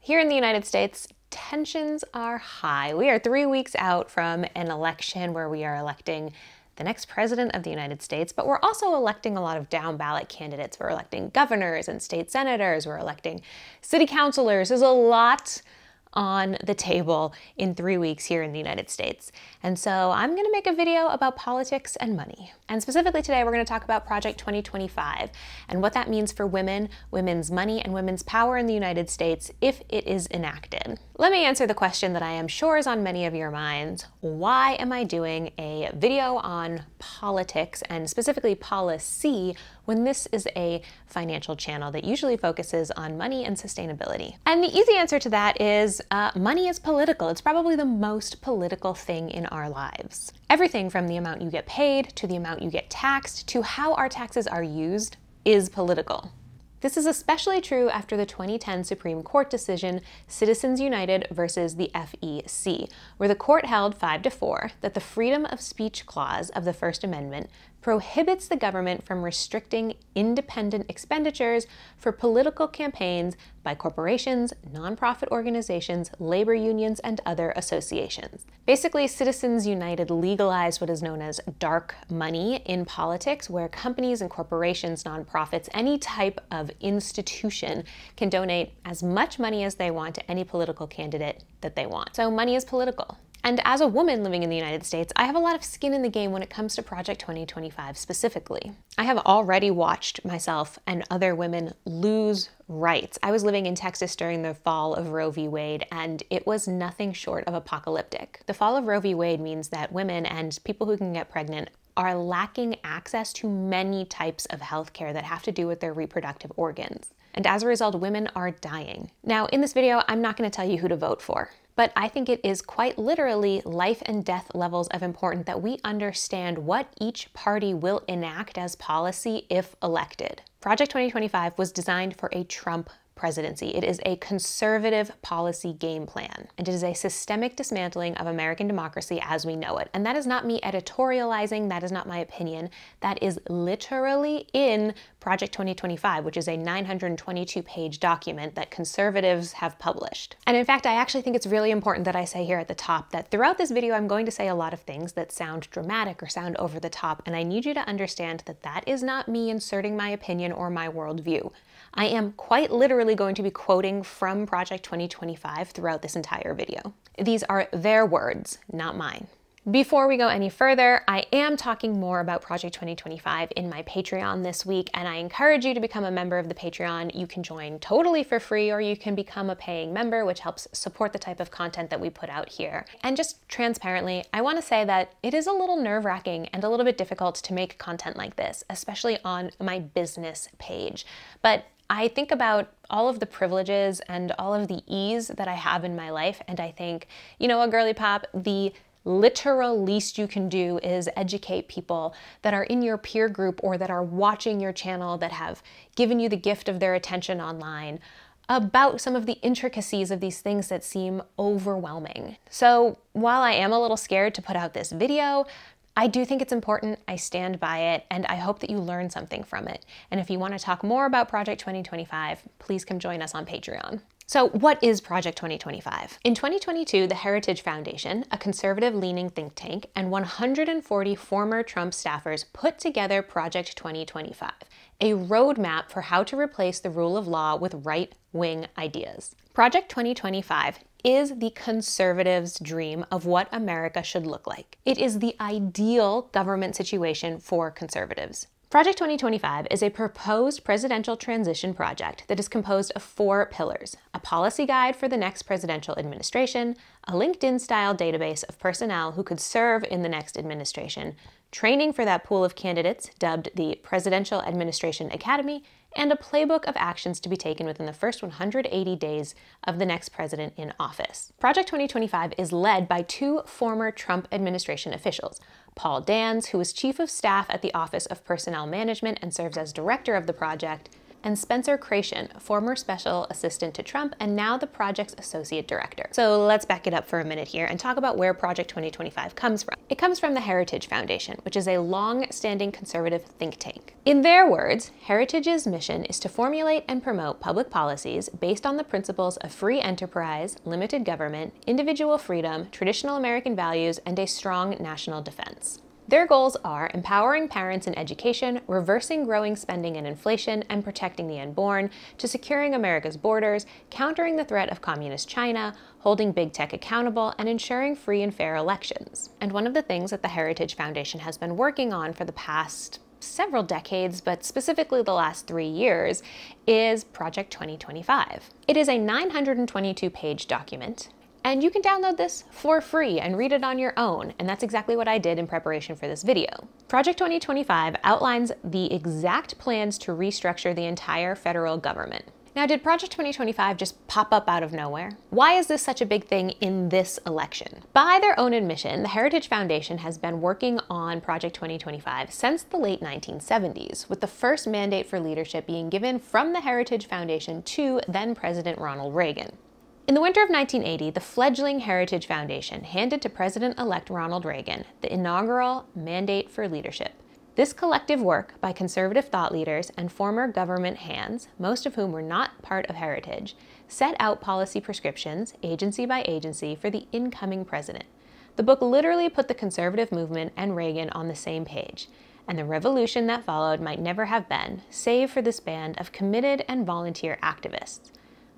Here in the United States, tensions are high. We are 3 weeks out from an election where we are electing the next president of the United States, but we're also electing a lot of down ballot candidates. We're electing governors and state senators. We're electing city councilors. There's a lot on the table in 3 weeks here in the United States. And so I'm going to make a video about politics and money. And specifically today, we're going to talk about Project 2025 and what that means for women, women's money, and women's power in the United States if it is enacted. Let me answer the question that I am sure is on many of your minds. Why am I doing a video on politics and specifically policy when this is a financial channel that usually focuses on money and sustainability? And the easy answer to that is money is political. It's probably the most political thing in our lives. Everything from the amount you get paid to the amount you get taxed to how our taxes are used is political. This is especially true after the 2010 Supreme Court decision, Citizens United versus the FEC, where the court held 5-4 that the freedom of speech clause of the First Amendment prohibits the government from restricting independent expenditures for political campaigns by corporations, nonprofit organizations, labor unions, and other associations. Basically, Citizens United legalized what is known as dark money in politics, where companies and corporations, nonprofits, any type of institution can donate as much money as they want to any political candidate that they want. So money is political. And as a woman living in the United States, I have a lot of skin in the game when it comes to Project 2025 specifically. I have already watched myself and other women lose rights. I was living in Texas during the fall of Roe v. Wade, and it was nothing short of apocalyptic. The fall of Roe v. Wade means that women and people who can get pregnant are lacking access to many types of healthcare that have to do with their reproductive organs. And as a result, women are dying. Now, in this video, I'm not going to tell you who to vote for, but I think it is quite literally life and death levels of importance that we understand what each party will enact as policy if elected. Project 2025 was designed for a Trump presidency. It is a conservative policy game plan, and it is a systemic dismantling of American democracy as we know it. And that is not me editorializing, that is not my opinion. That is literally in Project 2025, which is a 922-page document that conservatives have published. And in fact, I actually think it's really important that I say here at the top that throughout this video, I'm going to say a lot of things that sound dramatic or sound over the top, and I need you to understand that that is not me inserting my opinion or my worldview. I am quite literally going to be quoting from Project 2025 throughout this entire video. These are their words, not mine. Before we go any further, I am talking more about Project 2025 in my Patreon this week, and I encourage you to become a member of the Patreon. You can join totally for free, or you can become a paying member, which helps support the type of content that we put out here. And just transparently, I want to say that it is a little nerve-wracking and a little bit difficult to make content like this, especially on my business page. But I think about all of the privileges and all of the ease that I have in my life, and I think, you know what, girly pop, the literal least you can do is educate people that are in your peer group or that are watching your channel, that have given you the gift of their attention online, about some of the intricacies of these things that seem overwhelming. So while I am a little scared to put out this video, I do think it's important, I stand by it, and I hope that you learn something from it. And if you want to talk more about Project 2025, please come join us on Patreon. So what is Project 2025? In 2022, the Heritage Foundation, a conservative-leaning think tank, and 140 former Trump staffers put together Project 2025, a roadmap for how to replace the rule of law with right-wing ideas. Project 2025 is the conservatives' dream of what America should look like. It is the ideal government situation for conservatives. Project 2025 is a proposed presidential transition project that is composed of 4 pillars: a policy guide for the next presidential administration, a LinkedIn-style database of personnel who could serve in the next administration, training for that pool of candidates dubbed the Presidential Administration Academy, and a playbook of actions to be taken within the first 180 days of the next president in office. Project 2025 is led by 2 former Trump administration officials, Paul Dans, who was Chief of Staff at the Office of Personnel Management and serves as director of the project, and Spencer Creation, former special assistant to Trump and now the project's associate director. So let's back it up for a minute here and talk about where Project 2025 comes from. It comes from the Heritage Foundation, which is a long-standing conservative think tank. In their words, Heritage's mission is to formulate and promote public policies based on the principles of free enterprise, limited government, individual freedom, traditional American values, and a strong national defense. Their goals are empowering parents in education, reversing growing spending and inflation, and protecting the unborn, to securing America's borders, countering the threat of communist China, holding big tech accountable, and ensuring free and fair elections. And one of the things that the Heritage Foundation has been working on for the past several decades, but specifically the last 3 years, is Project 2025. It is a 922-page document, and you can download this for free and read it on your own, and that's exactly what I did in preparation for this video. Project 2025 outlines the exact plans to restructure the entire federal government. Now, did Project 2025 just pop up out of nowhere? Why is this such a big thing in this election? By their own admission, the Heritage Foundation has been working on Project 2025 since the late 1970s, with the first mandate for leadership being given from the Heritage Foundation to then President Ronald Reagan. In the winter of 1980, the fledgling Heritage Foundation handed to President-elect Ronald Reagan the inaugural Mandate for Leadership. This collective work by conservative thought leaders and former government hands, most of whom were not part of Heritage, set out policy prescriptions, agency by agency, for the incoming president. The book literally put the conservative movement and Reagan on the same page, and the revolution that followed might never have been, save for this band of committed and volunteer activists.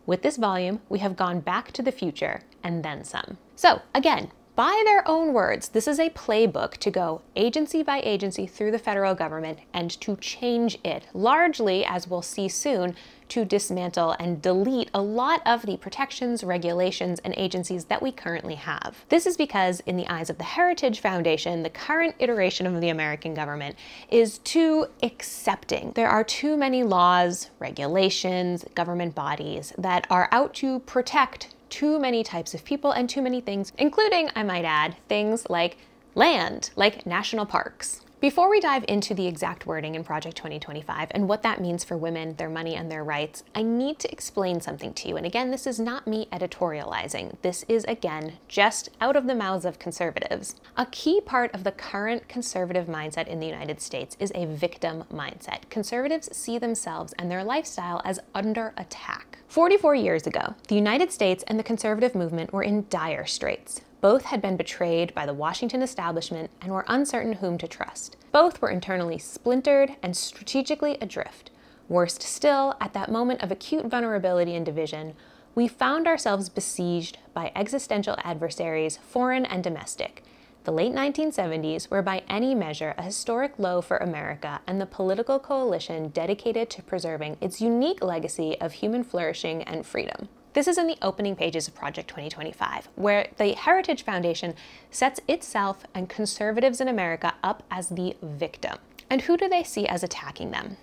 With this volume, we have gone back to the future and then some. So again, by their own words, this is a playbook to go agency by agency through the federal government and to change it, largely, as we'll see soon, to dismantle and delete a lot of the protections, regulations, and agencies that we currently have. This is because, in the eyes of the Heritage Foundation, the current iteration of the American government is too accepting. There are too many laws, regulations, government bodies that are out to protect too many types of people and too many things, including, I might add, things like land, like national parks. Before we dive into the exact wording in Project 2025 and what that means for women, their money, and their rights, I need to explain something to you. And again, this is not me editorializing. This is, again, just out of the mouths of conservatives. A key part of the current conservative mindset in the United States is a victim mindset. Conservatives see themselves and their lifestyle as under attack. 44 years ago, the United States and the conservative movement were in dire straits. Both had been betrayed by the Washington establishment and were uncertain whom to trust. Both were internally splintered and strategically adrift. Worst still, at that moment of acute vulnerability and division, we found ourselves besieged by existential adversaries, foreign and domestic. The late 1970s were by any measure a historic low for America and the political coalition dedicated to preserving its unique legacy of human flourishing and freedom. This is in the opening pages of Project 2025, where the Heritage Foundation sets itself and conservatives in America up as the victim. And who do they see as attacking them?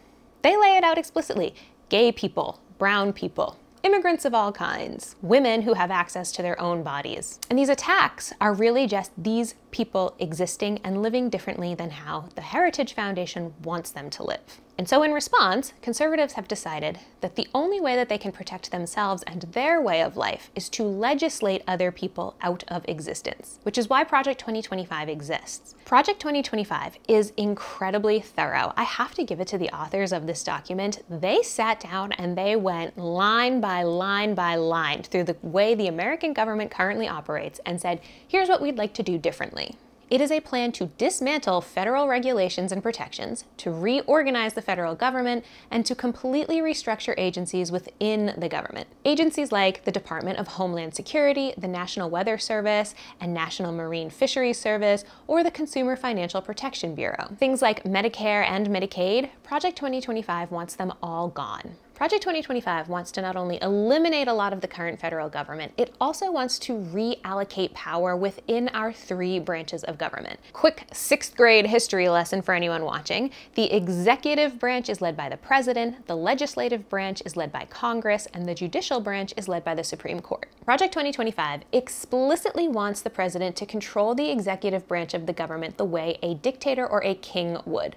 They lay it out explicitly: gay people, brown people, immigrants of all kinds, women who have access to their own bodies. And these attacks are really just these people existing and living differently than how the Heritage Foundation wants them to live. And so in response, conservatives have decided that the only way that they can protect themselves and their way of life is to legislate other people out of existence, which is why Project 2025 exists. Project 2025 is incredibly thorough. I have to give it to the authors of this document. They sat down and they went line by line by line through the way the American government currently operates and said, here's what we'd like to do differently. It is a plan to dismantle federal regulations and protections, to reorganize the federal government, and to completely restructure agencies within the government. Agencies like the Department of Homeland Security, the National Weather Service, and National Marine Fisheries Service, or the Consumer Financial Protection Bureau. Things like Medicare and Medicaid, Project 2025 wants them all gone. Project 2025 wants to not only eliminate a lot of the current federal government, it also wants to reallocate power within our three branches of government. Quick 6th grade history lesson for anyone watching. The executive branch is led by the president, the legislative branch is led by Congress, and the judicial branch is led by the Supreme Court. Project 2025 explicitly wants the president to control the executive branch of the government the way a dictator or a king would.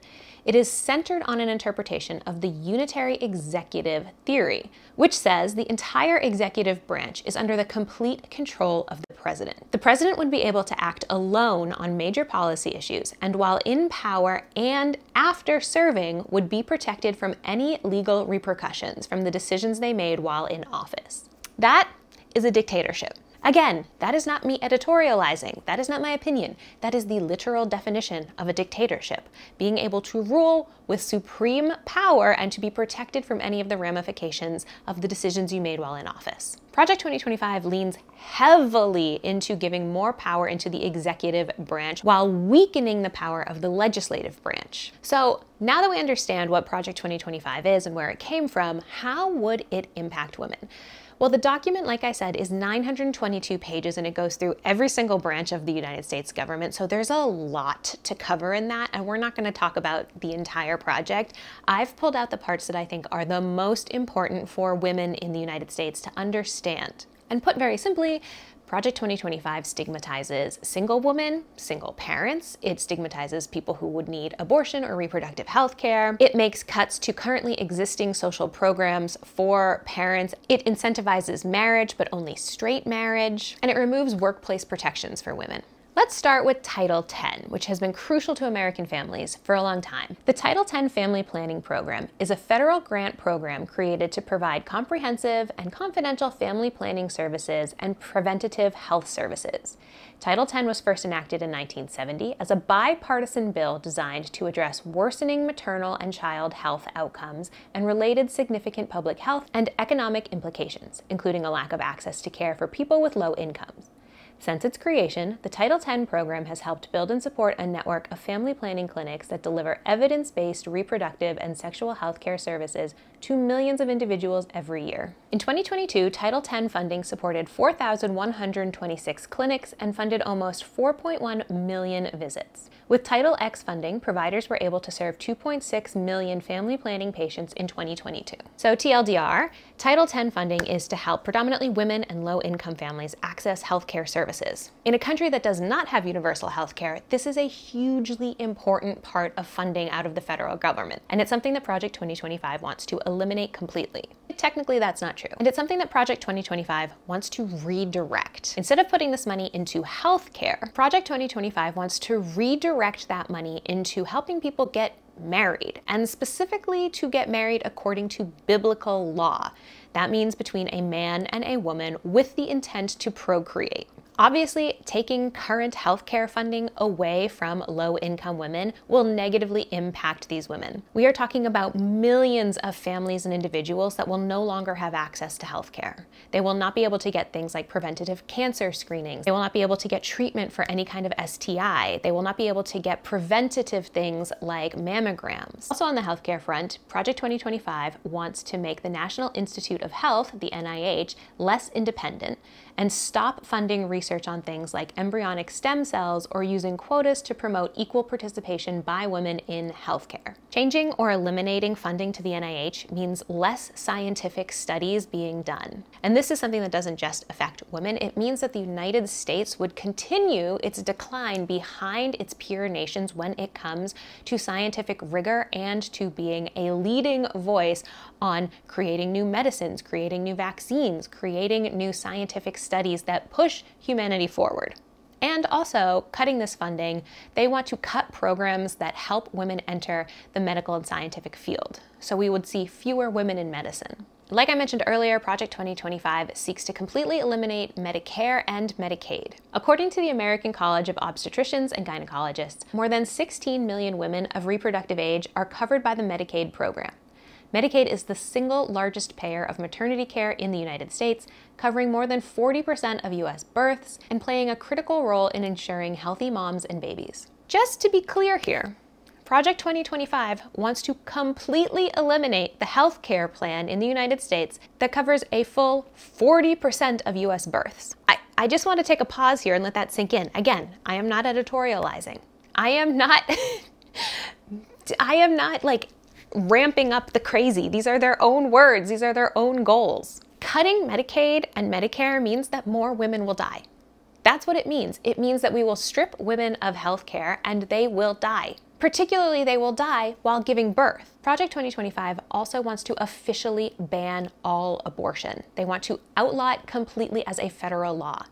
It is centered on an interpretation of the unitary executive theory, which says the entire executive branch is under the complete control of the president. The president would be able to act alone on major policy issues, and while in power and after serving, would be protected from any legal repercussions from the decisions they made while in office. That is a dictatorship. Again, that is not me editorializing. That is not my opinion. That is the literal definition of a dictatorship. Being able to rule with supreme power and to be protected from any of the ramifications of the decisions you made while in office. Project 2025 leans heavily into giving more power into the executive branch while weakening the power of the legislative branch. So now that we understand what Project 2025 is and where it came from, how would it impact women? Well, the document, like I said, is 922 pages and it goes through every single branch of the United States government. So there's a lot to cover in that, and we're not going to talk about the entire project. I've pulled out the parts that I think are the most important for women in the United States to understand. And put very simply, Project 2025 stigmatizes single women, single parents. It stigmatizes people who would need abortion or reproductive health care. It makes cuts to currently existing social programs for parents. It incentivizes marriage, but only straight marriage. And it removes workplace protections for women. Let's start with Title X, which has been crucial to American families for a long time. The Title X Family Planning Program is a federal grant program created to provide comprehensive and confidential family planning services and preventative health services. Title X was first enacted in 1970 as a bipartisan bill designed to address worsening maternal and child health outcomes and related significant public health and economic implications, including a lack of access to care for people with low incomes. Since its creation, the Title X program has helped build and support a network of family planning clinics that deliver evidence-based reproductive and sexual health care services to millions of individuals every year. In 2022, Title X funding supported 4,126 clinics and funded almost 4.1 million visits. With Title X funding, providers were able to serve 2.6 million family planning patients in 2022. So TLDR, Title X funding is to help predominantly women and low-income families access healthcare services. In a country that does not have universal healthcare, this is a hugely important part of funding out of the federal government, and it's something that Project 2025 wants to eliminate completely. Technically, that's not true. And it's something that Project 2025 wants to redirect. Instead of putting this money into healthcare, Project 2025 wants to redirect that money into helping people get married, and specifically to get married according to biblical law. That means between a man and a woman with the intent to procreate. Obviously, taking current healthcare funding away from low-income women will negatively impact these women. We are talking about millions of families and individuals that will no longer have access to healthcare. They will not be able to get things like preventative cancer screenings. They will not be able to get treatment for any kind of STI. They will not be able to get preventative things like mammograms. Also on the healthcare front, Project 2025 wants to make the National Institute of Health, the NIH, less independent and stop funding research on things like embryonic stem cells or using quotas to promote equal participation by women in healthcare. Changing or eliminating funding to the NIH means less scientific studies being done. And this is something that doesn't just affect women. It means that the United States would continue its decline behind its peer nations when it comes to scientific rigor and to being a leading voice on creating new medicines, creating new vaccines, creating new scientific studies that push humanity forward. And also, cutting this funding, they want to cut programs that help women enter the medical and scientific field. So we would see fewer women in medicine. Like I mentioned earlier, Project 2025 seeks to completely eliminate Medicare and Medicaid. According to the American College of Obstetricians and Gynecologists, more than 16 million women of reproductive age are covered by the Medicaid program. Medicaid is the single largest payer of maternity care in the United States, covering more than 40% of U.S. births and playing a critical role in ensuring healthy moms and babies. Just to be clear here, Project 2025 wants to completely eliminate the health care plan in the United States that covers a full 40% of US births. I just want to take a pause here and let that sink in. Again, I am not editorializing. I am not like ramping up the crazy. These are their own words. These are their own goals. Cutting Medicaid and Medicare means that more women will die. That's what it means. It means that we will strip women of health care and they will die. Particularly, they will die while giving birth. Project 2025 also wants to officially ban all abortion. They want to outlaw it completely as a federal law.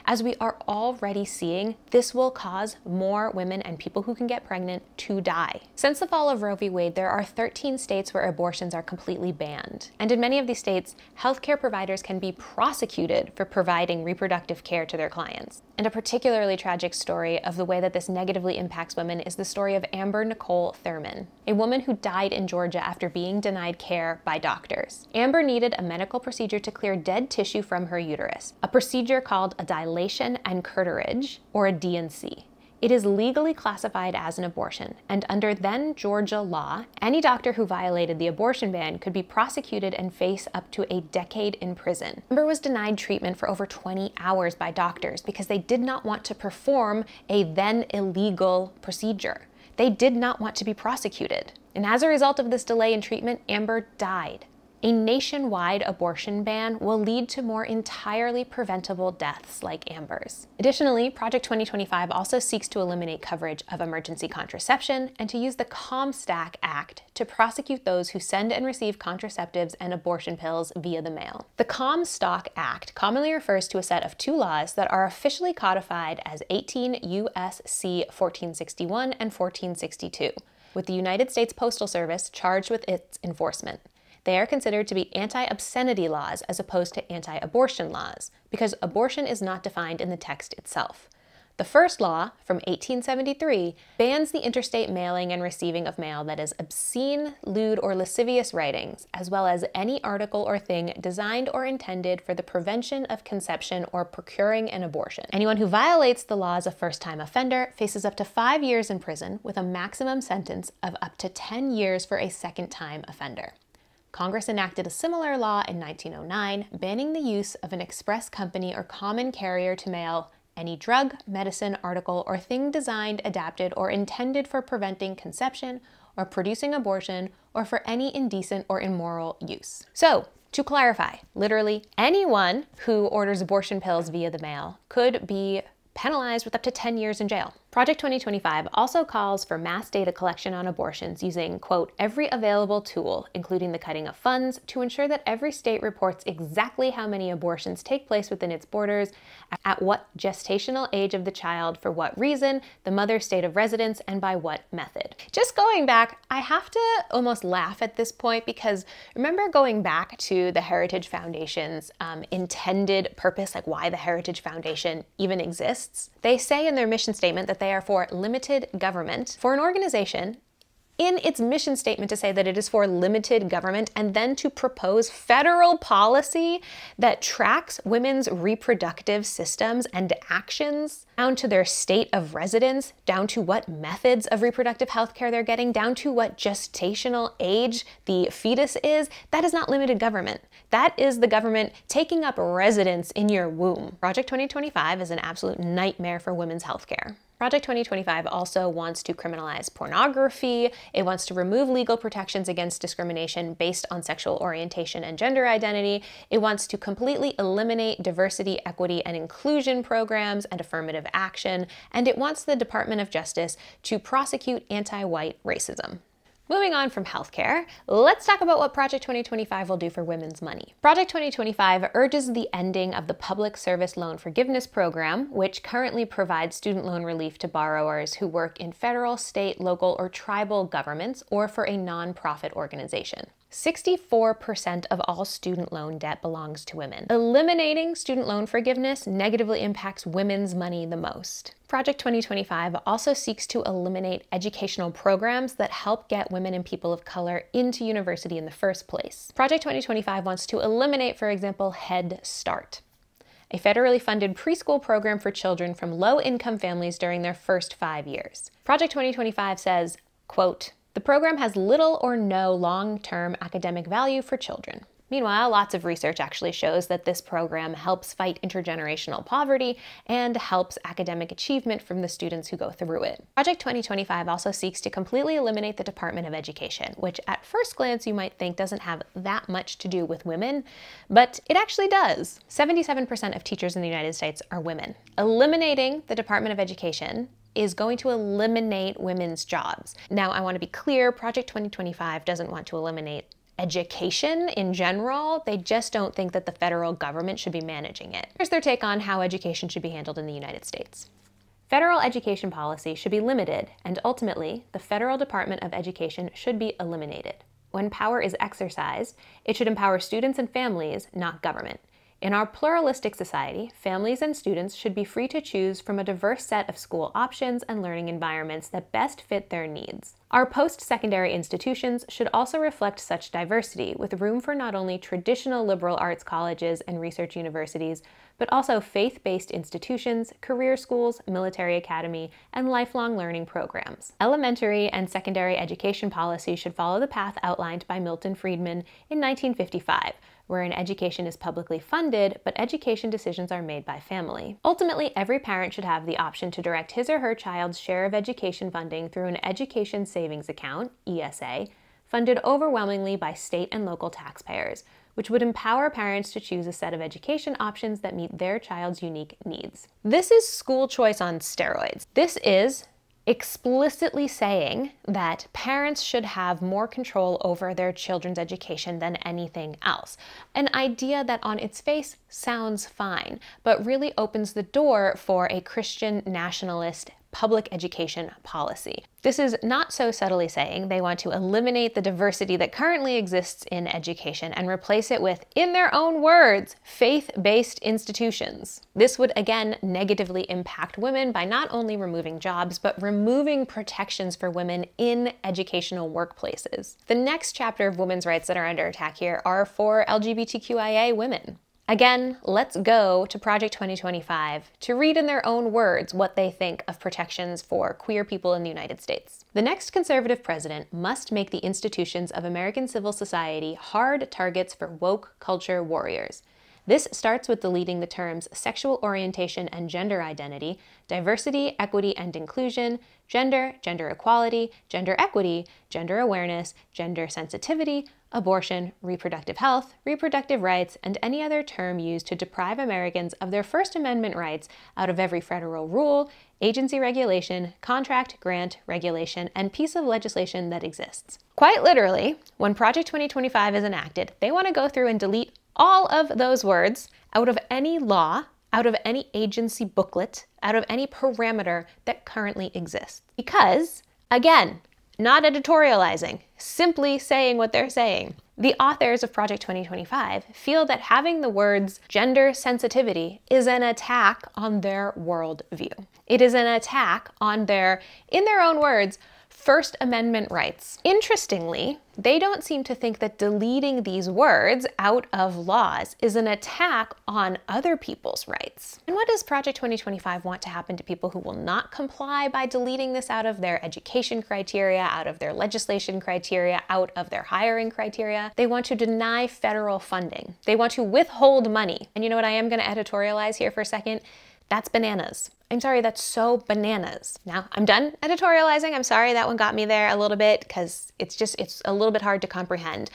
As we are already seeing, this will cause more women and people who can get pregnant to die. Since the fall of Roe v. Wade, there are 13 states where abortions are completely banned. And in many of these states, healthcare providers can be prosecuted for providing reproductive care to their clients. And a particularly tragic story of the way that this negatively impacts women is the story of Amber Nicole Thurman, a woman who died in Georgia after being denied care by doctors. Amber needed a medical procedure to clear dead tissue from her uterus, a procedure called a dilation and curtilage, or a D&C. It is legally classified as an abortion, and under then Georgia law, any doctor who violated the abortion ban could be prosecuted and face up to a decade in prison. Amber was denied treatment for over 20 hours by doctors because they did not want to perform a then illegal procedure. They did not want to be prosecuted. And as a result of this delay in treatment, Amber died. A nationwide abortion ban will lead to more entirely preventable deaths like Amber's. Additionally, Project 2025 also seeks to eliminate coverage of emergency contraception and to use the Comstock Act to prosecute those who send and receive contraceptives and abortion pills via the mail. The Comstock Act commonly refers to a set of 2 laws that are officially codified as 18 U.S.C. 1461 and 1462, with the United States Postal Service charged with its enforcement. They are considered to be anti-obscenity laws as opposed to anti-abortion laws, because abortion is not defined in the text itself. The first law, from 1873, bans the interstate mailing and receiving of mail that is obscene, lewd, or lascivious writings, as well as any article or thing designed or intended for the prevention of conception or procuring an abortion. Anyone who violates the law as a first-time offender faces up to 5 years in prison, with a maximum sentence of up to 10 years for a second-time offender. Congress enacted a similar law in 1909, banning the use of an express company or common carrier to mail any drug, medicine, article, or thing designed, adapted, or intended for preventing conception or producing abortion, or for any indecent or immoral use. So, to clarify, literally anyone who orders abortion pills via the mail could be penalized with up to 10 years in jail. Project 2025 also calls for mass data collection on abortions using, quote, every available tool, including the cutting of funds, to ensure that every state reports exactly how many abortions take place within its borders, at what gestational age of the child, for what reason, the mother's state of residence, and by what method. Just going back, I have to almost laugh at this point because remember going back to the Heritage Foundation's intended purpose, like why the Heritage Foundation even exists? They say in their mission statement that they are for limited government. For an organization in its mission statement to say that it is for limited government and then to propose federal policy that tracks women's reproductive systems and actions down to their state of residence, down to what methods of reproductive health care they're getting, down to what gestational age the fetus is, that is not limited government. That is the government taking up residence in your womb. Project 2025 is an absolute nightmare for women's health care. Project 2025 also wants to criminalize pornography. It wants to remove legal protections against discrimination based on sexual orientation and gender identity. It wants to completely eliminate diversity, equity, and inclusion programs and affirmative action. And it wants the Department of Justice to prosecute anti-white racism. Moving on from healthcare, let's talk about what Project 2025 will do for women's money. Project 2025 urges the ending of the Public Service Loan Forgiveness Program, which currently provides student loan relief to borrowers who work in federal, state, local, or tribal governments or for a nonprofit organization. 64% of all student loan debt belongs to women. Eliminating student loan forgiveness negatively impacts women's money the most. Project 2025 also seeks to eliminate educational programs that help get women and people of color into university in the first place. Project 2025 wants to eliminate, for example, Head Start, a federally funded preschool program for children from low-income families during their first 5 years. Project 2025 says, Quote, "The program has little or no long-term academic value for children." Meanwhile, lots of research actually shows that this program helps fight intergenerational poverty and helps academic achievement from the students who go through it. Project 2025 also seeks to completely eliminate the Department of Education, which at first glance you might think doesn't have that much to do with women, but it actually does. 77% of teachers in the United States are women. Eliminating the Department of Education is going to eliminate women's jobs. Now, I want to be clear, Project 2025 doesn't want to eliminate education in general. They just don't think that the federal government should be managing it. Here's their take on how education should be handled in the United States. Federal education policy should be limited, and ultimately, the federal Department of Education should be eliminated. When power is exercised, it should empower students and families, not government. In our pluralistic society, families and students should be free to choose from a diverse set of school options and learning environments that best fit their needs. Our post-secondary institutions should also reflect such diversity, with room for not only traditional liberal arts colleges and research universities, but also faith-based institutions, career schools, military academy, and lifelong learning programs. Elementary and secondary education policy should follow the path outlined by Milton Friedman in 1955, wherein education is publicly funded, but education decisions are made by family. Ultimately, every parent should have the option to direct his or her child's share of education funding through an education savings account, ESA, funded overwhelmingly by state and local taxpayers, which would empower parents to choose a set of education options that meet their child's unique needs. This is school choice on steroids. This is explicitly saying that parents should have more control over their children's education than anything else. An idea that on its face sounds fine, but really opens the door for a Christian nationalist public education policy. This is not so subtly saying they want to eliminate the diversity that currently exists in education and replace it with, in their own words, faith-based institutions. This would again negatively impact women by not only removing jobs, but removing protections for women in educational workplaces. The next chapter of women's rights that are under attack here are for LGBTQIA women. Again, let's go to Project 2025 to read in their own words what they think of protections for queer people in the United States. The next conservative president must make the institutions of American civil society hard targets for woke culture warriors. This starts with deleting the terms sexual orientation and gender identity, diversity, equity, and inclusion, gender, gender equality, gender equity, gender awareness, gender sensitivity, abortion, reproductive health, reproductive rights, and any other term used to deprive Americans of their First Amendment rights out of every federal rule, agency regulation, contract, grant, regulation, and piece of legislation that exists. Quite literally, when Project 2025 is enacted, they want to go through and delete all of those words out of any law, out of any agency booklet, out of any parameter that currently exists. Because, again, not editorializing, simply saying what they're saying. The authors of Project 2025 feel that having the words gender sensitivity is an attack on their worldview. It is an attack on their, in their own words, First Amendment rights. Interestingly, they don't seem to think that deleting these words out of laws is an attack on other people's rights. And what does Project 2025 want to happen to people who will not comply by deleting this out of their education criteria, out of their legislation criteria, out of their hiring criteria? They want to deny federal funding. They want to withhold money. And you know what I am going to editorialize here for a second? That's bananas. I'm sorry, that's so bananas. Now, I'm done editorializing. I'm sorry that one got me there a little bit because it's a little bit hard to comprehend.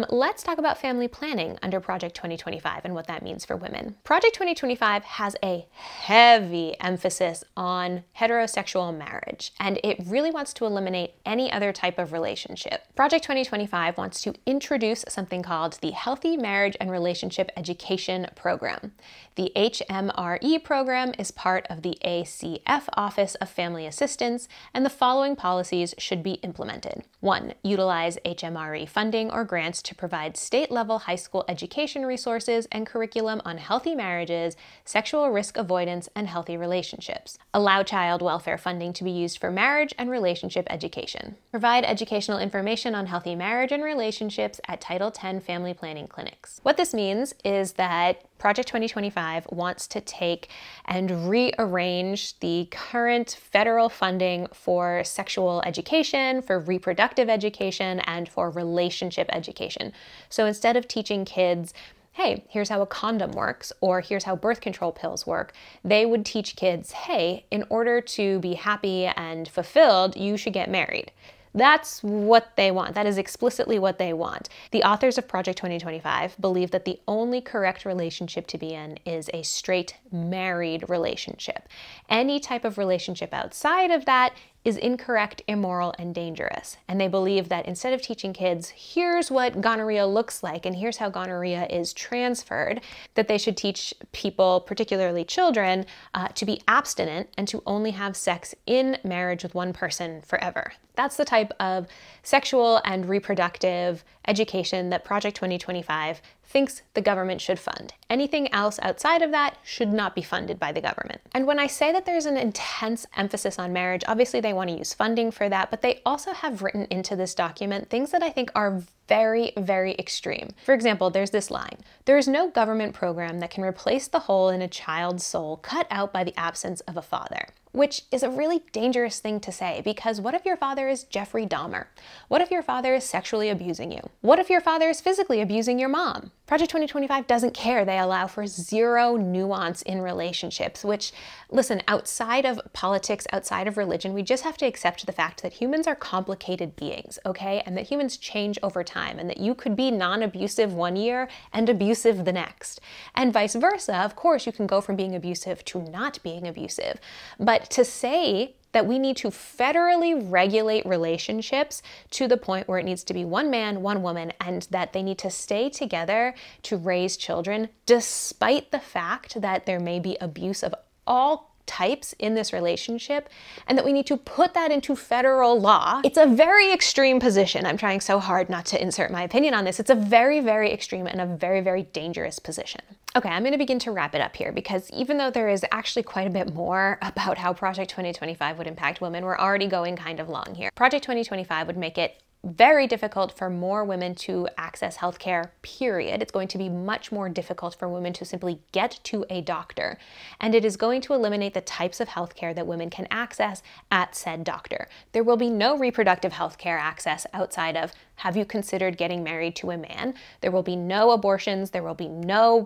Let's talk about family planning under Project 2025 and what that means for women. Project 2025 has a heavy emphasis on heterosexual marriage, and it really wants to eliminate any other type of relationship. Project 2025 wants to introduce something called the Healthy Marriage and Relationship Education Program. The HMRE program is part of the ACF Office of Family Assistance, and the following policies should be implemented. 1. Utilize HMRE funding or grants to provide state-level high school education resources and curriculum on healthy marriages, sexual risk avoidance, and healthy relationships. Allow child welfare funding to be used for marriage and relationship education. Provide educational information on healthy marriage and relationships at Title X family planning clinics. What this means is that Project 2025 wants to take and rearrange the current federal funding for sexual education, for reproductive education, and for relationship education. So instead of teaching kids, hey, here's how a condom works, or here's how birth control pills work, they would teach kids, hey, in order to be happy and fulfilled, you should get married. That's what they want. That is explicitly what they want. The authors of Project 2025 believe that the only correct relationship to be in is a straight married relationship. Any type of relationship outside of that is incorrect, immoral, and dangerous. And they believe that instead of teaching kids, here's what gonorrhea looks like and here's how gonorrhea is transferred, that they should teach people, particularly children, to be abstinent and to only have sex in marriage with one person forever. That's the type of sexual and reproductive education that Project 2025 thinks the government should fund. Anything else outside of that should not be funded by the government. And when I say that there's an intense emphasis on marriage, obviously they want to use funding for that, but they also have written into this document things that I think are very, very extreme. For example, there's this line: there is no government program that can replace the hole in a child's soul cut out by the absence of a father. Which is a really dangerous thing to say, because what if your father is Jeffrey Dahmer? What if your father is sexually abusing you? What if your father is physically abusing your mom? Project 2025 doesn't care. They allow for zero nuance in relationships, which, listen, outside of politics, outside of religion, we just have to accept the fact that humans are complicated beings, okay? And that humans change over time, and that you could be non-abusive one year and abusive the next. And vice versa, of course, you can go from being abusive to not being abusive. But to say that we need to federally regulate relationships to the point where it needs to be one man, one woman, and that they need to stay together to raise children, despite the fact that there may be abuse of all types in this relationship, and that we need to put that into federal law. It's a very extreme position. I'm trying so hard not to insert my opinion on this. It's a very, very extreme and a very, very dangerous position. Okay, I'm going to begin to wrap it up here, because even though there is actually quite a bit more about how Project 2025 would impact women, we're already going kind of long here. Project 2025 would make it very difficult for more women to access healthcare, period. It's going to be much more difficult for women to simply get to a doctor. And it is going to eliminate the types of healthcare that women can access at said doctor. There will be no reproductive healthcare access outside of, have you considered getting married to a man? There will be no abortions, there will be no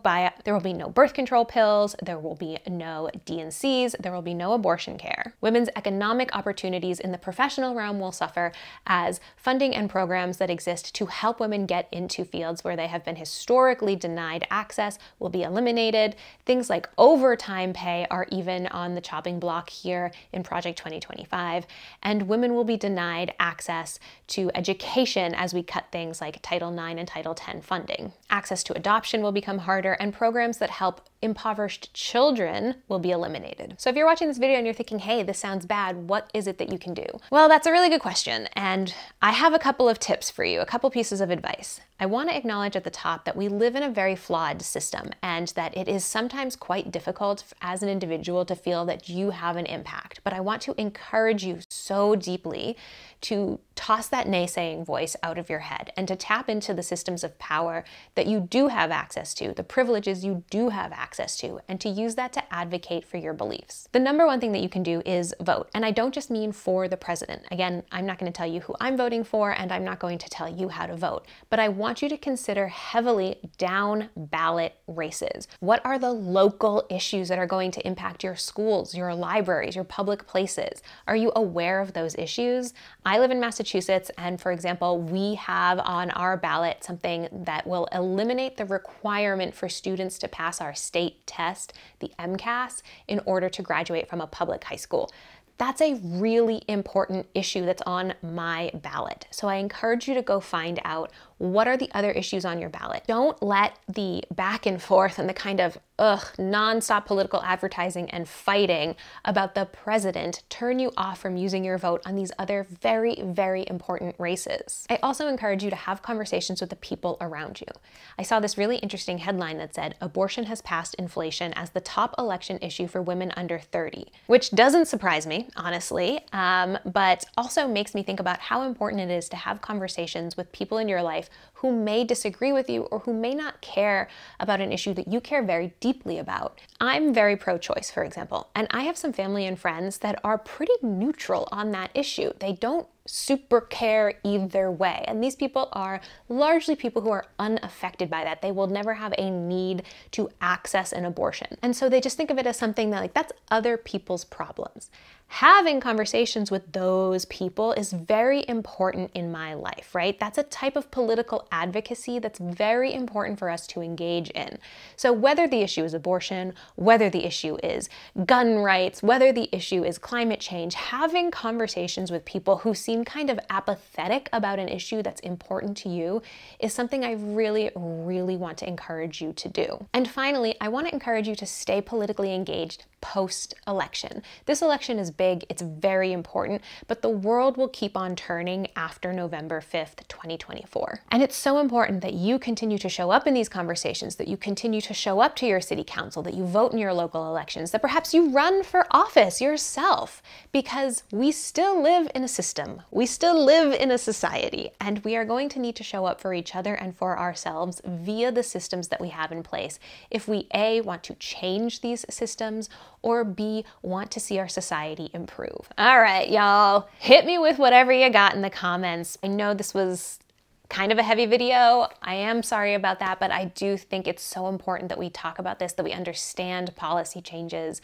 birth control pills, there will be no D&Cs, there will be no abortion care. Women's economic opportunities in the professional realm will suffer, as funding and programs that exist to help women get into fields where they have been historically denied access will be eliminated. Things like overtime pay are even on the chopping block here in Project 2025, and women will be denied access to education as we cut things like Title IX and Title X funding. Access to adoption will become harder, and programs that help impoverished children will be eliminated. So if you're watching this video and you're thinking, hey, this sounds bad, what is it that you can do? Well, that's a really good question, and I have a couple of tips for you, a couple pieces of advice. I want to acknowledge at the top that we live in a very flawed system, and that it is sometimes quite difficult as an individual to feel that you have an impact. But I want to encourage you so deeply to toss that naysaying voice out of your head and to tap into the systems of power that you do have access to, the privileges you do have access to, and to use that to advocate for your beliefs. The number one thing that you can do is vote. And I don't just mean for the president. Again, I'm not going to tell you who I'm voting for, and I'm not going to tell you how to vote. But I want you to consider heavily down ballot races. What are the local issues that are going to impact your schools, your libraries, your public places? Are you aware of those issues? I live in Massachusetts, and for example, we have on our ballot something that will eliminate the requirement for students to pass our state test, the MCAS, in order to graduate from a public high school. That's a really important issue that's on my ballot. So I encourage you to go find out what are the other issues on your ballot. Don't let the back and forth and the kind of nonstop political advertising and fighting about the president turn you off from using your vote on these other very, very important races. I also encourage you to have conversations with the people around you. I saw this really interesting headline that said, abortion has passed inflation as the top election issue for women under 30, which doesn't surprise me, honestly, but also makes me think about how important it is to have conversations with people in your life who may disagree with you or who may not care about an issue that you care very deeply about. I'm very pro-choice, for example, and I have some family and friends that are pretty neutral on that issue. They don't super care either way. And these people are largely people who are unaffected by that. They will never have a need to access an abortion. And so they just think of it as something that, like, that's other people's problems. Having conversations with those people is very important in my life, right? That's a type of political advocacy that's very important for us to engage in. So whether the issue is abortion, whether the issue is gun rights, whether the issue is climate change, having conversations with people who seem kind of apathetic about an issue that's important to you is something I really, really want to encourage you to do. And finally, I want to encourage you to stay politically engaged post-election. This election is big, it's very important, but the world will keep on turning after November 5th, 2024. And it's so important that you continue to show up in these conversations, that you continue to show up to your city council, that you vote in your local elections, that perhaps you run for office yourself, because we still live in a system, we still live in a society, and we are going to need to show up for each other and for ourselves via the systems that we have in place if we A, want to change these systems, or B, want to see our society improve. All right, y'all, hit me with whatever you got in the comments. I know this was kind of a heavy video. I am sorry about that, but I do think it's so important that we talk about this, that we understand policy changes.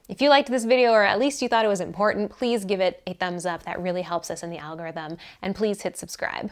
If you liked this video, or at least you thought it was important, please give it a thumbs up. That really helps us in the algorithm. And please hit subscribe.